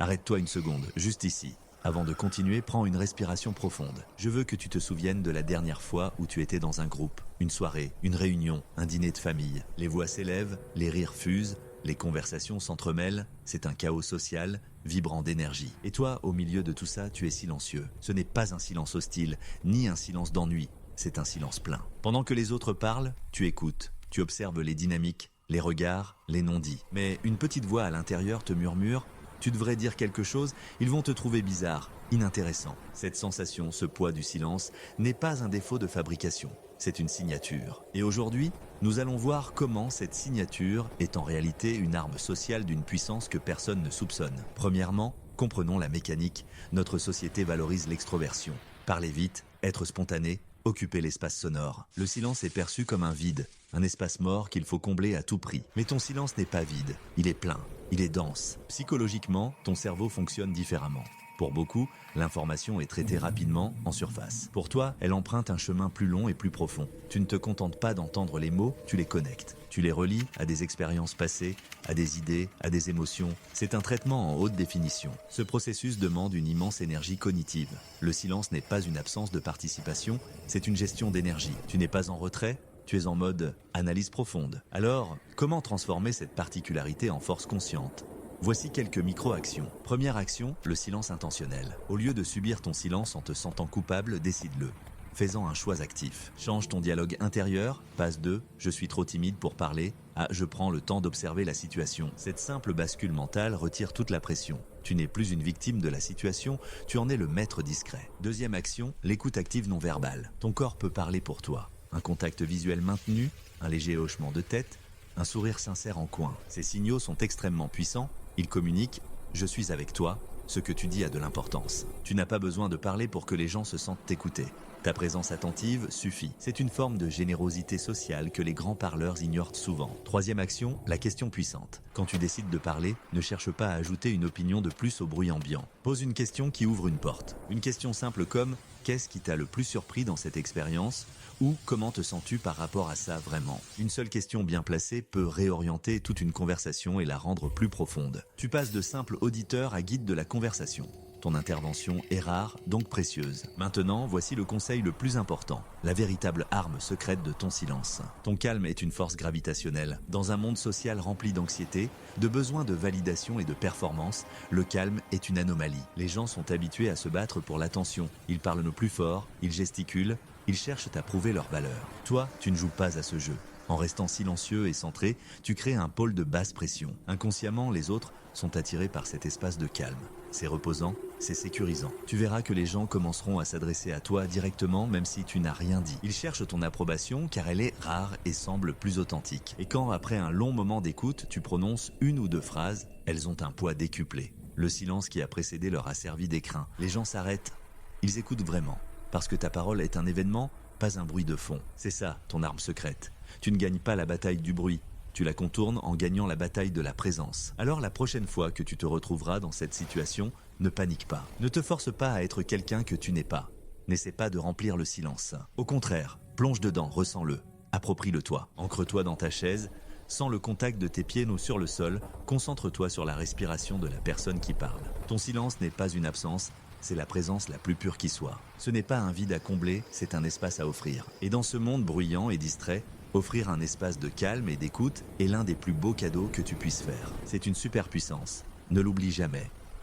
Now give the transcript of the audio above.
Arrête-toi une seconde, juste ici. Avant de continuer, prends une respiration profonde. Je veux que tu te souviennes de la dernière fois où tu étais dans un groupe, une soirée, une réunion, un dîner de famille. Les voix s'élèvent, les rires fusent, les conversations s'entremêlent, c'est un chaos social, vibrant d'énergie. Et toi, au milieu de tout ça, tu es silencieux. Ce n'est pas un silence hostile, ni un silence d'ennui, c'est un silence plein. Pendant que les autres parlent, tu écoutes, tu observes les dynamiques, les regards, les non-dits. Mais une petite voix à l'intérieur te murmure: tu devrais dire quelque chose, ils vont te trouver bizarre, inintéressant. Cette sensation, ce poids du silence, n'est pas un défaut de fabrication, c'est une signature. Et aujourd'hui, nous allons voir comment cette signature est en réalité une arme sociale d'une puissance que personne ne soupçonne. Premièrement, comprenons la mécanique, notre société valorise l'extroversion. Parler vite, être spontané, occuper l'espace sonore. Le silence est perçu comme un vide, un espace mort qu'il faut combler à tout prix. Mais ton silence n'est pas vide, il est plein, il est dense. Psychologiquement, ton cerveau fonctionne différemment. Pour beaucoup, l'information est traitée rapidement, en surface. Pour toi, elle emprunte un chemin plus long et plus profond. Tu ne te contentes pas d'entendre les mots, tu les connectes. Tu les relis à des expériences passées, à des idées, à des émotions. C'est un traitement en haute définition. Ce processus demande une immense énergie cognitive. Le silence n'est pas une absence de participation, c'est une gestion d'énergie. Tu n'es pas en retrait, tu es en mode analyse profonde. Alors, comment transformer cette particularité en force consciente ? Voici quelques micro-actions. Première action, le silence intentionnel. Au lieu de subir ton silence en te sentant coupable, décide-le. Fais-en un choix actif. Change ton dialogue intérieur, passe de « je suis trop timide pour parler » à « je prends le temps d'observer la situation ». Cette simple bascule mentale retire toute la pression. Tu n'es plus une victime de la situation, tu en es le maître discret. Deuxième action, l'écoute active non verbale. Ton corps peut parler pour toi. Un contact visuel maintenu, un léger hochement de tête, un sourire sincère en coin. Ces signaux sont extrêmement puissants. Ils communiquent « je suis avec toi », ce que tu dis a de l'importance. Tu n'as pas besoin de parler pour que les gens se sentent t'écouter. Ta présence attentive suffit. C'est une forme de générosité sociale que les grands parleurs ignorent souvent. Troisième action, la question puissante. Quand tu décides de parler, ne cherche pas à ajouter une opinion de plus au bruit ambiant. Pose une question qui ouvre une porte. Une question simple comme « qu'est-ce qui t'a le plus surpris dans cette expérience ?» ou « comment te sens-tu par rapport à ça vraiment ?» Une seule question bien placée peut réorienter toute une conversation et la rendre plus profonde. Tu passes de simple auditeur à guide de la conversation. Ton intervention est rare, donc précieuse. Maintenant, voici le conseil le plus important, la véritable arme secrète de ton silence. Ton calme est une force gravitationnelle. Dans un monde social rempli d'anxiété, de besoins de validation et de performance, le calme est une anomalie. Les gens sont habitués à se battre pour l'attention. Ils parlent le plus fort, ils gesticulent, ils cherchent à prouver leur valeur. Toi, tu ne joues pas à ce jeu. En restant silencieux et centré, tu crées un pôle de basse pression. Inconsciemment, les autres sont attirés par cet espace de calme. C'est reposant, c'est sécurisant. Tu verras que les gens commenceront à s'adresser à toi directement même si tu n'as rien dit. Ils cherchent ton approbation car elle est rare et semble plus authentique. Et quand, après un long moment d'écoute, tu prononces une ou deux phrases, elles ont un poids décuplé. Le silence qui a précédé leur a servi d'écrin. Les gens s'arrêtent, ils écoutent vraiment. Parce que ta parole est un événement, pas un bruit de fond. C'est ça, ton arme secrète. Tu ne gagnes pas la bataille du bruit, tu la contournes en gagnant la bataille de la présence. Alors la prochaine fois que tu te retrouveras dans cette situation, ne panique pas. Ne te force pas à être quelqu'un que tu n'es pas. N'essaie pas de remplir le silence. Au contraire, plonge dedans, ressens-le. Approprie-le-toi. Ancre-toi dans ta chaise, sens le contact de tes pieds sur le sol, concentre-toi sur la respiration de la personne qui parle. Ton silence n'est pas une absence, c'est la présence la plus pure qui soit. Ce n'est pas un vide à combler, c'est un espace à offrir. Et dans ce monde bruyant et distrait, offrir un espace de calme et d'écoute est l'un des plus beaux cadeaux que tu puisses faire. C'est une super puissance. Ne l'oublie jamais.